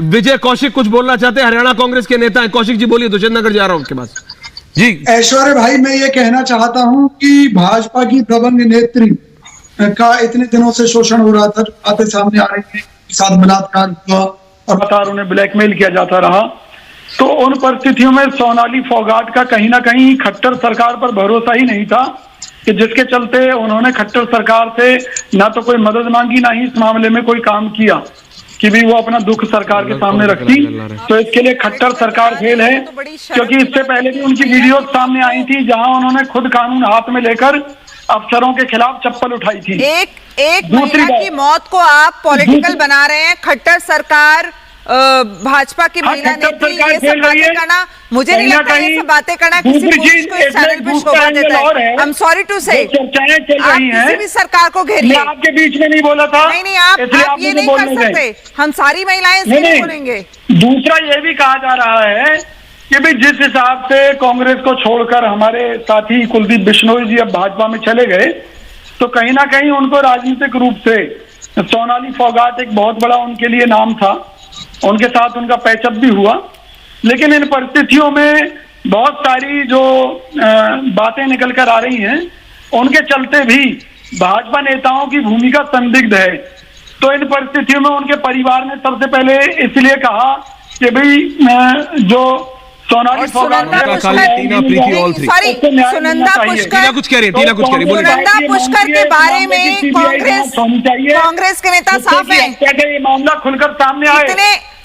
विजय कौशिक कुछ बोलना चाहते हैं, हरियाणा कांग्रेस के नेता हैं। कौशिक जी बोलिए, दुष्यंत नगर जा रहा हूं आपके पास जी। ऐश्वर्य भाई, मैं ये कहना चाहता हूं कि भाजपा की दबंग नेत्री का इतने दिनों से शोषण हो रहा था, बातें सामने आ रही थी, साथ बलात्कार हुआ और लगातार उन्हें ब्लैकमेल किया जाता रहा। तो उन परिस्थितियों में सोनाली फोगाट का कहीं ना कहीं खट्टर सरकार पर भरोसा ही नहीं था, कि जिसके चलते उन्होंने खट्टर सरकार से ना तो कोई मदद मांगी, ना ही इस मामले में कोई काम किया कि भी वो अपना दुख सरकार के सामने रखती। तो इसके लिए खट्टर सरकार फेल है, क्योंकि इससे पहले भी उनकी वीडियो सामने आई थी जहां उन्होंने खुद कानून हाथ में लेकर अफसरों के खिलाफ चप्पल उठाई थी। एक महिला की मौत को आप पॉलिटिकल बना रहे हैं। खट्टर सरकार, भाजपा की महिला नेत्री, ये सब बातें करना, मुझे नहीं लगता ये सब बातें करना किसी पुरुष को इस चैनल पे शोभा देता है। आई एम सॉरी टू से, आप किसी भी सरकार को घेरिए। आपके बीच में नहीं बोला था। नहीं, आप ये नहीं कर सकते। हम सारी महिलाएं इसलिए बोलेंगे। दूसरा ये भी कहा जा रहा है कि भाई जिस हिसाब से कांग्रेस को छोड़कर हमारे साथी कुलदीप बिश्नोई जी अब भाजपा में चले गए, तो कहीं ना कहीं उनको राजनीतिक रूप से सोनाली फोगाट एक बहुत बड़ा उनके लिए नाम था, उनके साथ उनका पैचअप भी हुआ। लेकिन इन परिस्थितियों में बहुत सारी जो बातें निकल कर आ रही हैं, उनके चलते भी भाजपा नेताओं की भूमिका संदिग्ध है। तो इन परिस्थितियों में उनके परिवार ने सबसे पहले इसलिए कहा कि भाई जो सोनाली फोगाट सुनंदा पुष्कर के बारे में कांग्रेस के नेता साफ है। ये मामला खुलकर सामने आए,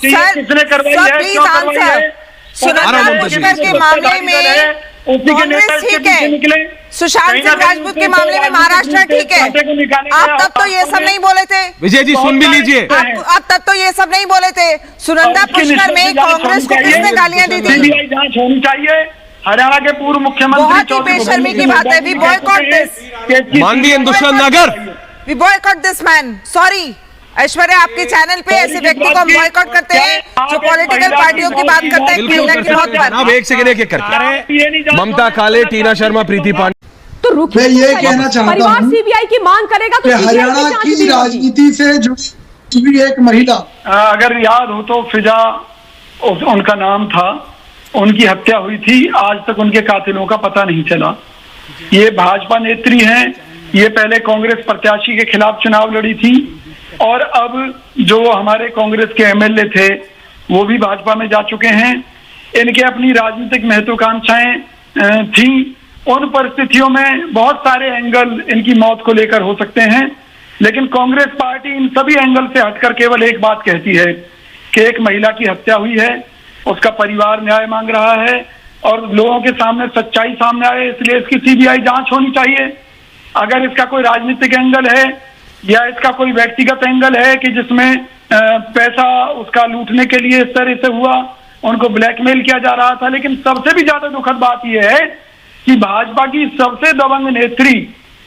किसने करवाई है, सुनंदा पुष्कर के मामले में कांग्रेस ठीक है, सुशांत सिंह राजपूत के मामले में महाराष्ट्र ठीक है। आप तब तो ये सब नहीं बोले थे। विजय जी सुन भी लीजिए, आप तब तो ये सब नहीं बोले थे। सुनंदा पुष्कर में कांग्रेस को किसने गालियां दी थी? जांच होनी चाहिए। हरियाणा के पूर्व मुख्यमंत्री बहुत ही बेशर्मी की बात है। We boycott this. माननीय Dushyant Nagar, we boycott this man. Sorry Aishwarya, आपके चैनल पे ऐसे व्यक्ति को हम बॉयकॉट करते हैं जो पॉलिटिकल पार्टियों की बात करते हैं महिला की मौत पर। अब एक सेकंड एक करके ममता काले, टीना शर्मा, प्रीति पांडे। तो रुकिए, मैं ये कहना चाहता परिवार सीबीआई की मांग करेगा तो हरियाणा की राजनीति से जुड़ी एक महिला, अगर याद हो तो फिजा उनका नाम था, उनकी हत्या हुई थी। आज तक उनके कातिलों का पता नहीं चला। ये भाजपा नेत्री हैं, ये पहले कांग्रेस प्रत्याशी के खिलाफ चुनाव लड़ी थी और अब जो हमारे कांग्रेस के एमएलए थे वो भी भाजपा में जा चुके हैं। इनके अपनी राजनीतिक महत्वाकांक्षाएं थी। उन परिस्थितियों में बहुत सारे एंगल इनकी मौत को लेकर हो सकते हैं, लेकिन कांग्रेस पार्टी इन सभी एंगल से हटकर केवल एक बात कहती है कि एक महिला की हत्या हुई है, उसका परिवार न्याय मांग रहा है और लोगों के सामने सच्चाई सामने आए, इसलिए इसकी सीबीआई जांच होनी चाहिए। अगर इसका कोई राजनीतिक एंगल है या इसका कोई व्यक्तिगत एंगल है कि जिसमें पैसा उसका लूटने के लिए इस तरह से हुआ, उनको ब्लैकमेल किया जा रहा था। लेकिन सबसे भी ज्यादा दुखद बात यह है कि भाजपा की सबसे दबंग नेत्री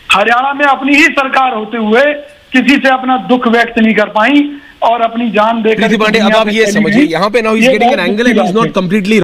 हरियाणा में अपनी ही सरकार होते हुए किसी से अपना दुख व्यक्त नहीं कर पाई और अपनी जान देकर। अब आप ये समझिए, यहाँ पे now he is getting an angle and he is not completely